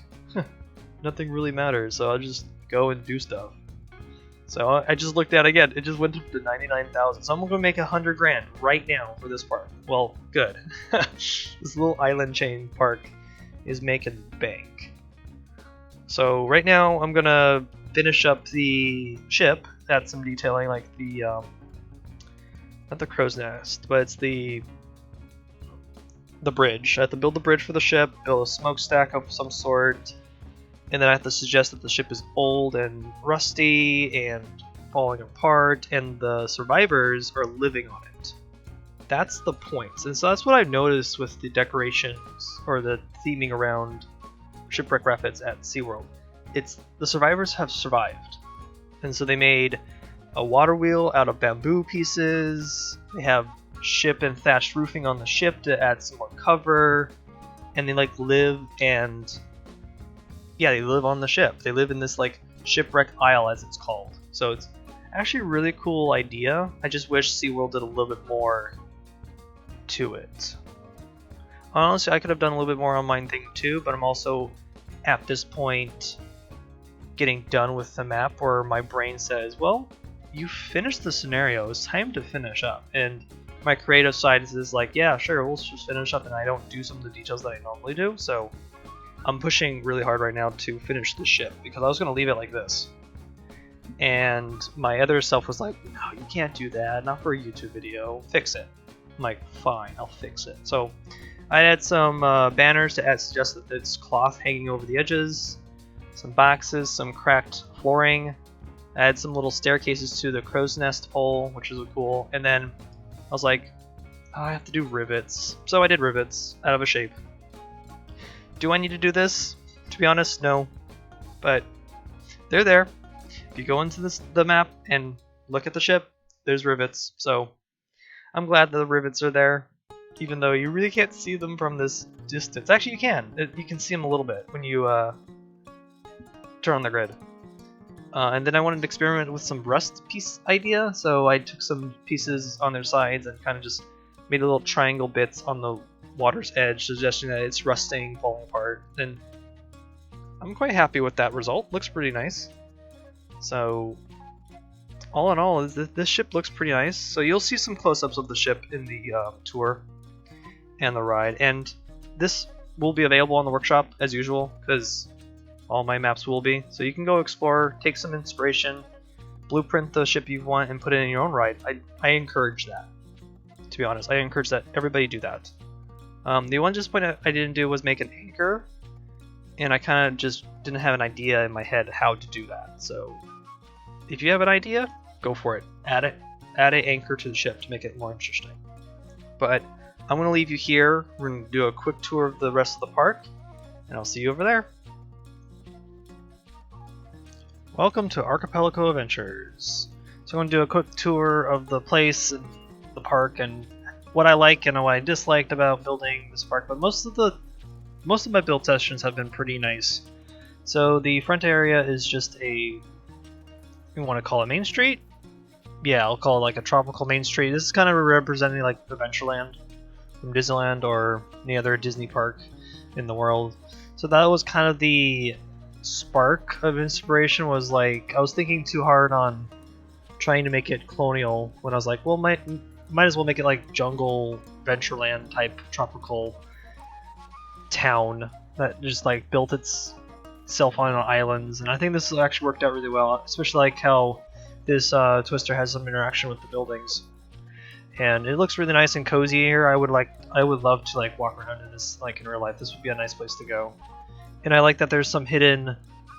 nothing really matters, so I'll just go and do stuff. So I just looked at it again, it just went up to 99,000. So I'm gonna make $100,000 right now for this park. Well, good. This little island chain park is making bank. So right now I'm gonna finish up the ship, add some detailing, like the not the crow's nest, but it's the bridge. I have to build the bridge for the ship, build a smokestack of some sort, and then I have to suggest that the ship is old and rusty and falling apart, and the survivors are living on it. That's the point. And so that's what I've noticed with the decorations or the theming around Shipwreck Rapids at SeaWorld. It's the survivors have survived. And so they made a water wheel out of bamboo pieces. They have ship and thatched roofing on the ship to add some more cover. And they like live and they live on the ship. They live in this like shipwreck isle, as it's called. So it's actually a really cool idea. I just wish SeaWorld did a little bit more to it. Honestly, I could have done a little bit more on my thing too, but I'm also at this point getting done with the map where my brain says, well, you finished the scenario, it's time to finish up. And my creative side is like, yeah, sure, we'll just finish up, and I don't do some of the details that I normally do. So I'm pushing really hard right now to finish the ship, because I was going to leave it like this. And my other self was like, no, you can't do that, not for a YouTube video, fix it. I'm like, fine, I'll fix it. So I had some banners to suggest that it's cloth hanging over the edges, some boxes, some cracked flooring. I had some little staircases to the crow's nest hole, which is cool. And then I was like, oh, I have to do rivets. So I did rivets out of a shape. Do I need to do this? To be honest, no. But they're there. If you go into the map and look at the ship, there's rivets. So I'm glad the rivets are there, even though you really can't see them from this distance. Actually, you can. You can see them a little bit when you turn on the grid. And then I wanted to experiment with some rust piece idea, so I took some pieces on their sides and kind of just made little triangle bits on the water's edge, suggesting that it's rusting, falling apart, and I'm quite happy with that result. Looks pretty nice. So all in all, this ship looks pretty nice. So you'll see some close-ups of the ship in the tour and the ride, and this will be available on the workshop as usual, because all my maps will be. So you can go explore, take some inspiration, blueprint the ship you want, and put it in your own ride. I encourage that. To be honest, I encourage that everybody do that. The one just point I didn't do was make an anchor, and I kind of just didn't have an idea in my head how to do that. So if you have an idea, go for it. Add an anchor to the ship to make it more interesting. But I'm going to leave you here. We're going to do a quick tour of the rest of the park, and I'll see you over there. Welcome to Archipelago Adventures. So I'm going to do a quick tour of the place and the park and what I like and what I disliked about building this park. But most of my build sessions have been pretty nice. So the front area is just you want to call it Main Street? Yeah, I'll call it like a tropical Main Street. This is kind of representing like Adventureland from Disneyland or any other Disney park in the world. So that was kind of the spark of inspiration. Was like I was thinking too hard on trying to make it colonial when I was like, well, might as well make it like jungle Adventureland type tropical town that just like built itself on islands. And I think this actually worked out really well, especially like how this Twister has some interaction with the buildings, and it looks really nice and cozy here. I would love to like walk around in this like in real life. This would be a nice place to go. And I like that there's some hidden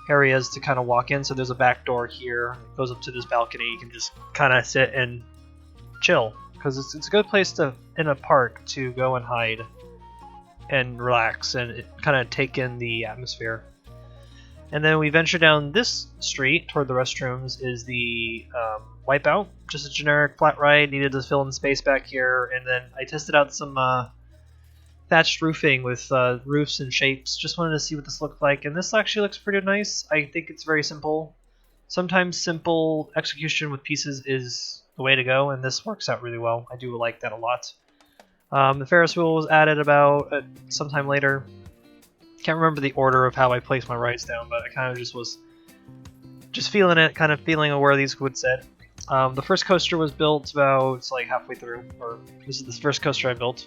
areas to kind of walk in. So there's a back door here. It goes up to this balcony. You can just kind of sit and chill, because it's a good place in a park to go and hide and relax and kind of take in the atmosphere. And then we venture down this street toward the restrooms is the Wipeout. Just a generic flat ride. Needed to fill in space back here. And then I tested out some thatched roofing with roofs and shapes. Just wanted to see what this looked like. And this actually looks pretty nice. I think it's very simple. Sometimes simple execution with pieces is the way to go, and this works out really well. I do like that a lot. The Ferris wheel was added about sometime later. Can't remember the order of how I placed my rides down, but I kind of just was feeling it, kind of feeling where these would sit. The first coaster was built about like halfway through, or this is the first coaster I built.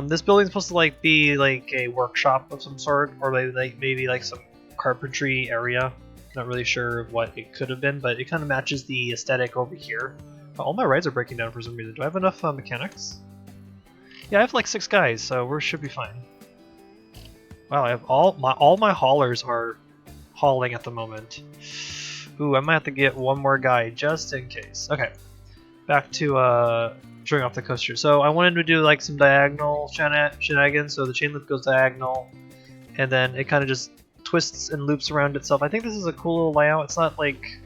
This building's supposed to like be like a workshop of some sort, or maybe like some carpentry area. Not really sure what it could have been, but it kind of matches the aesthetic over here. All my rides are breaking down for some reason. Do I have enough mechanics? Yeah, I have like 6 guys, so we should be fine. Wow, I have all my haulers are hauling at the moment. Ooh, I might have to get one more guy just in case. Okay, back to showing off the coaster. So I wanted to do like some diagonal shenanigans. So the chain lift goes diagonal, and then it kind of just twists and loops around itself. I think this is a cool little layout. It's not like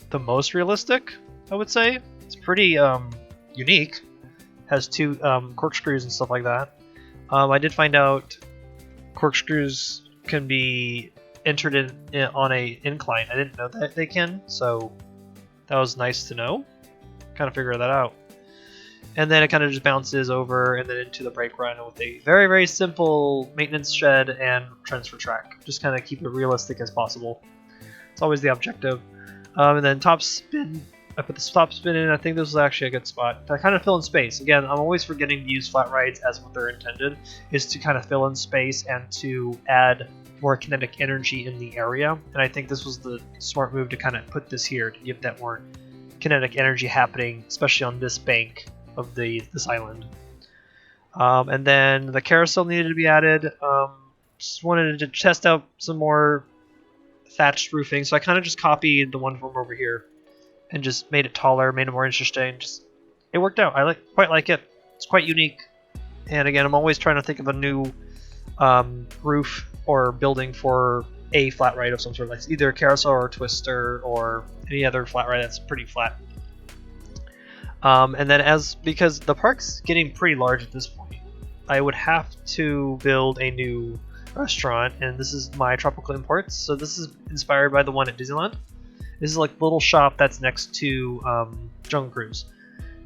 the most realistic, I would say. It's pretty unique. Has 2 corkscrews and stuff like that. I did find out corkscrews can be entered in on a incline. I didn't know that they can, so that was nice to know. Kind of figure that out. And then it kind of just bounces over and then into the brake run with a very, very simple maintenance shed and transfer track. Just kind of keep it realistic as possible. It's always the objective. And then top spin. I put the top spin in. I think this was actually a good spot to kind of fill in space. Again, I'm always forgetting to use flat rides as what they're intended, is to kind of fill in space and to add more kinetic energy in the area. And I think this was the smart move to kind of put this here to give that more kinetic energy happening, especially on this bank of this island. And then the carousel needed to be added. Just wanted to test out some more thatched roofing, so I kind of just copied the one from over here and just made it taller, made it more interesting. It worked out. I quite like it. It's quite unique. And again, I'm always trying to think of a new roof or building for a flat ride of some sort, like either a carousel or a twister or any other flat ride that's pretty flat. And then because the park's getting pretty large at this point, I would have to build a new restaurant, and this is my tropical imports. So this is inspired by the one at Disneyland. This is like the little shop that's next to Jungle Cruise.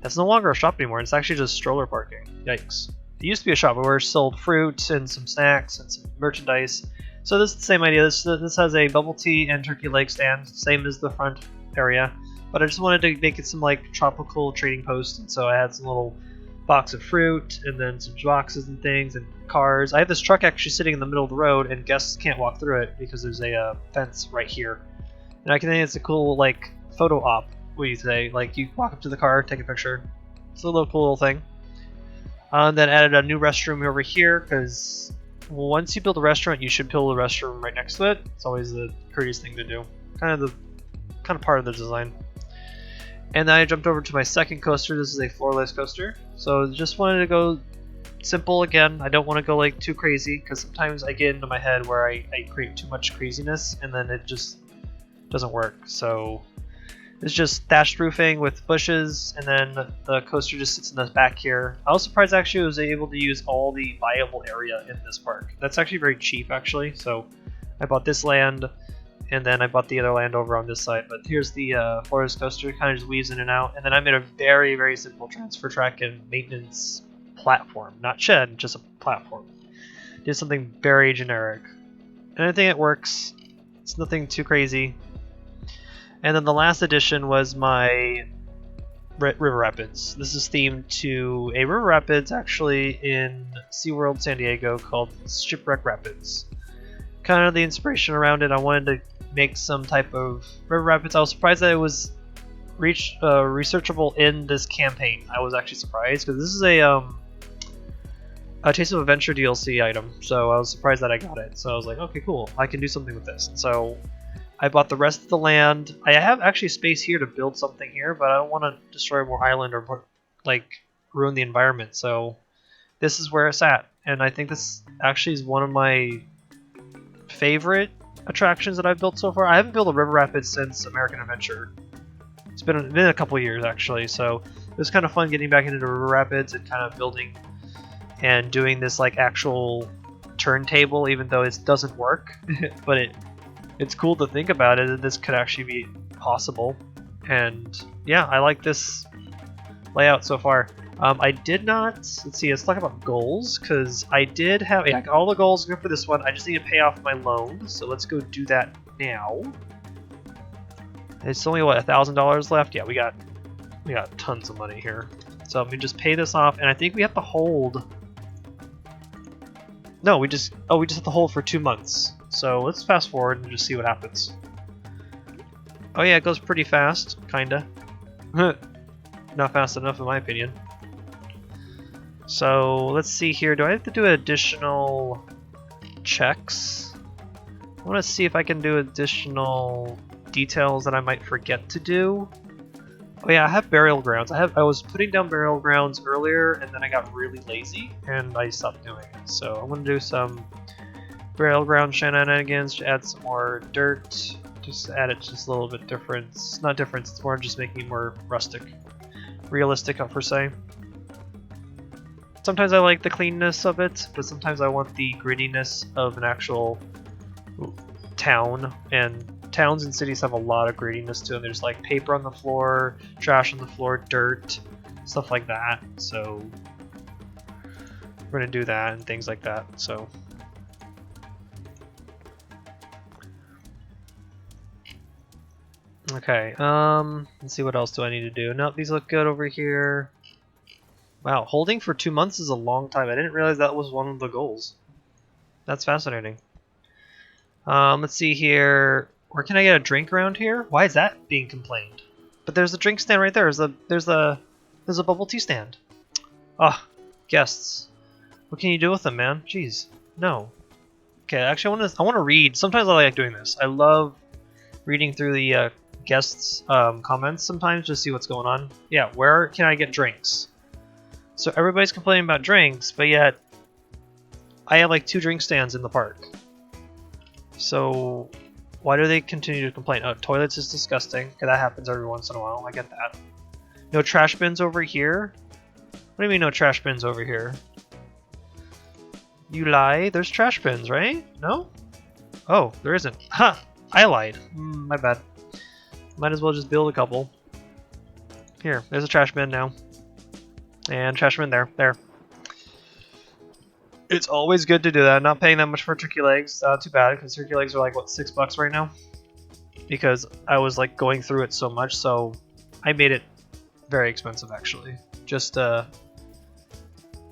That's no longer a shop anymore. It's actually just stroller parking. Yikes. It used to be a shop where we sold fruit and some snacks and some merchandise. So this is the same idea. This has a bubble tea and turkey leg stand, same as the front area. But I just wanted to make it some like tropical trading post, and so I had some little box of fruit and then some boxes and things and cars. I have this truck actually sitting in the middle of the road, and guests can't walk through it because there's a fence right here. And I can think it's a cool like photo op. What do you say? Like you walk up to the car, take a picture. It's a little cool little thing. Then added a new restroom over here because once you build a restaurant, you should build a restroom right next to it. It's always the courteous thing to do. Kind of part of the design. And then I jumped over to my second coaster. This is a floorless coaster. So just wanted to go simple again. I don't want to go like too crazy because sometimes I get into my head where I create too much craziness and then it just doesn't work. So it's just thatched roofing with bushes, and then the coaster just sits in the back here. I was surprised actually I was able to use all the viable area in this park. That's actually very cheap actually. So I bought this land, and then I bought the other land over on this side. But here's the forest coaster, kind of just weaves in and out. And then I made a very, very simple transfer track and maintenance platform. Not shed, just a platform. Did something very generic. And I think it works. It's nothing too crazy. And then the last addition was my River Rapids. This is themed to a River Rapids actually in SeaWorld San Diego called Shipwreck Rapids. Kind of the inspiration around it, I wanted to make some type of River Rapids. I was surprised that it was researchable in this campaign. I was actually surprised because this is a Taste of Adventure DLC item, so I was surprised that I got it. So I was like, okay, cool, I can do something with this. And so I bought the rest of the land. I have actually space here to build something here, but I don't want to destroy more island or like ruin the environment. So this is where it's at, and I think this actually is one of my favorite attractions that I've built so far. I haven't built a River Rapids since American Adventure. It's been a couple years actually, so it was kind of fun getting back into the River Rapids and kind of building and doing this like actual turntable, even though it doesn't work. But it's cool to think about it, that this could actually be possible. And yeah, I like this layout so far. I did not, let's see, let's talk about goals, because I did have, yeah, all the goals go for this one. I just need to pay off my loan, so let's go do that now. It's only, what, $1,000 left? Yeah, we got tons of money here. So let me just pay this off, and I think we have to hold. No, we just have to hold for 2 months. So let's fast forward and just see what happens. Oh yeah, it goes pretty fast, kinda. Not fast enough in my opinion. So let's see here. Do I have to do additional checks? I want to see if I can do additional details that I might forget to do. Oh yeah, I have burial grounds. I was putting down burial grounds earlier, and then I got really lazy and I stopped doing it. So I'm gonna do some burial ground shenanigans to add some more dirt. Just add it just a little bit different. Not different. It's more just making it more rustic, realistic, per se. Sometimes I like the cleanness of it, but sometimes I want the grittiness of an actual town. And towns and cities have a lot of grittiness to them. There's like paper on the floor, trash on the floor, dirt, stuff like that. So we're gonna do that and things like that. So okay, let's see, what else do I need to do? Nope, these look good over here. Wow, holding for 2 months is a long time. I didn't realize that was one of the goals. That's fascinating. Let's see here. Where can I get a drink around here? Why is that being complained? But there's a drink stand right there. There's a bubble tea stand. Ah, guests. What can you do with them, man? Jeez, no. Okay, actually, I want to read. Sometimes I like doing this. I love reading through the guests' comments sometimes to see what's going on. Yeah, where can I get drinks? So everybody's complaining about drinks, but yet I have like 2 drink stands in the park. So why do they continue to complain? Oh, toilets is disgusting. Okay, that happens every once in a while. I get that. No trash bins over here? What do you mean no trash bins over here? You lie. There's trash bins, right? No? Oh, there isn't. Ha! I lied. My bad. Might as well just build a couple. Here, there's a trash bin now. And trash bin there. There. It's always good to do that. Not paying that much for turkey legs. Too bad, because turkey legs are like, what, $6 right now? Because I was like going through it so much, so I made it very expensive actually. Just to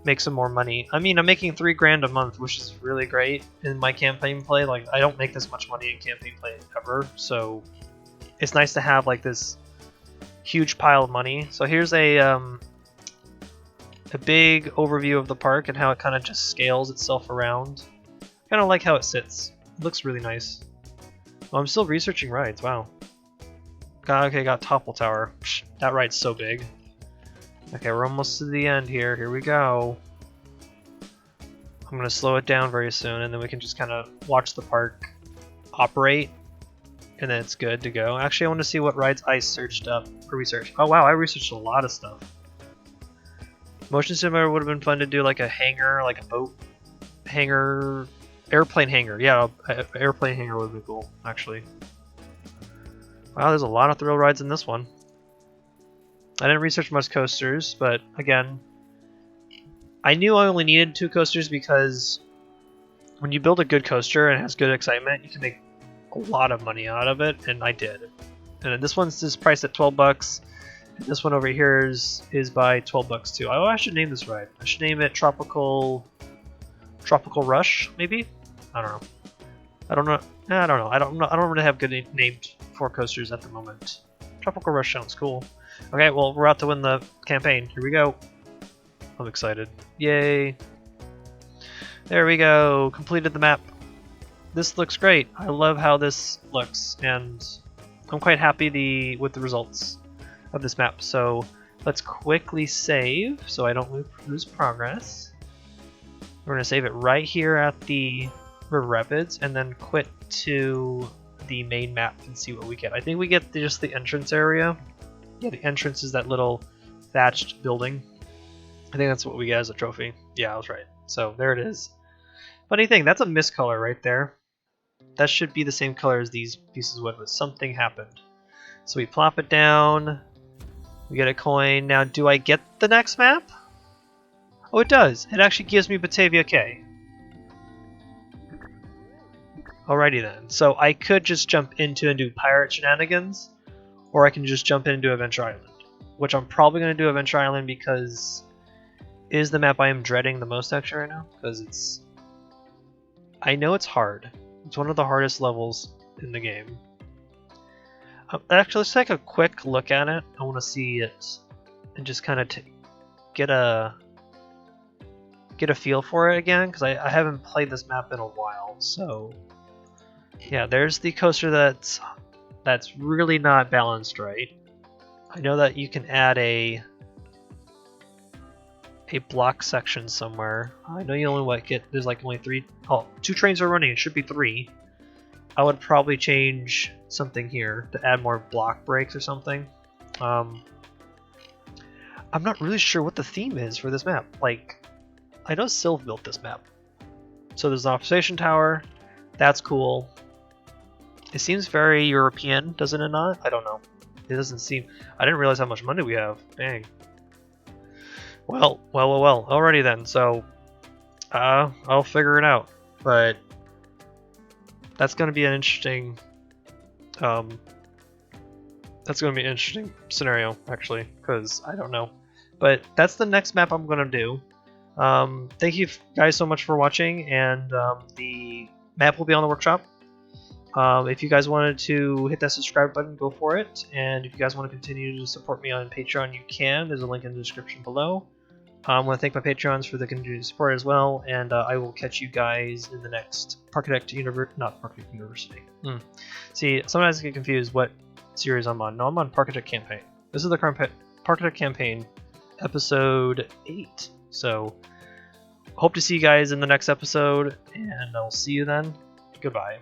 make some more money. I mean, I'm making $3 grand a month, which is really great in my campaign play. Like, I don't make this much money in campaign play ever, so it's nice to have like this huge pile of money. So here's a big overview of the park and how it kind of just scales itself around. Kind of like how it sits. It looks really nice. Oh, I'm still researching rides. Wow. Got Topple Tower. Psh, that ride's so big. Okay, we're almost to the end here. Here we go. I'm gonna slow it down very soon, and then we can just kind of watch the park operate, and then it's good to go. Actually, I want to see what rides I searched up or researched. Oh wow, I researched a lot of stuff. Motion simulator would have been fun to do, like a hangar, like a boat hangar, airplane hangar. Yeah, airplane hangar would be cool, actually. Wow, there's a lot of thrill rides in this one. I didn't research much coasters, but again, I knew I only needed 2 coasters because when you build a good coaster and it has good excitement, you can make a lot of money out of it, and I did. And then this one's just priced at $12. And this one over here is by $12 too. Oh, I should name this ride. I should name it Tropical Rush, maybe? I don't know. I don't know. I don't really have good named for coasters at the moment. Tropical Rush sounds cool. Okay, well, we're out to win the campaign. Here we go. I'm excited. Yay. There we go. Completed the map. This looks great. I love how this looks, and I'm quite happy with the results of this map. So let's quickly save so I don't lose progress. We're going to save it right here at the River Rapids and then quit to the main map and see what we get. I think we get just the entrance area. Yeah, the entrance is that little thatched building. I think that's what we get as a trophy. Yeah, I was right. So there it is. Funny thing, that's a miscolor right there. That should be the same color as these pieces of wood, but something happened. So we plop it down. We get a coin. Now, do I get the next map? Oh, it does. It actually gives me Batavia Cay. Alrighty then. So I could just jump into and do pirate shenanigans, or I can just jump into Adventure Island, which I'm probably going to do Adventure Island because it is the map I am dreading the most actually right now, because I know it's hard. It's one of the hardest levels in the game. Actually, let's take a quick look at it. I want to see it and just kind of get a feel for it again, because I haven't played this map in a while. So yeah, there's the coaster that's really not balanced right. I know that you can add a block section somewhere. I know you only there's like only 3. Oh, 2 trains are running. It should be 3. I would probably change something here to add more block breaks or something. I'm not really sure what the theme is for this map. Like, I know Sylph built this map. So there's an observation tower. That's cool. It seems very European, doesn't it not? I don't know. It doesn't seem... I didn't realize how much money we have. Dang. Well. Alrighty then. So, I'll figure it out. But that's going to be an interesting... that's going to be an interesting scenario, actually, because I don't know. But that's the next map I'm going to do. Thank you guys so much for watching, and the map will be on the workshop. If you guys wanted to hit that subscribe button, go for it. And if you guys want to continue to support me on Patreon, you can. There's a link in the description below. I want to thank my Patreons for the continued support as well, and I will catch you guys in the next Parkitect University. See, sometimes I get confused what series I'm on. No, I'm on Parkitect Campaign. This is the current Parkitect Campaign, episode 8. So, hope to see you guys in the next episode, and I'll see you then. Goodbye.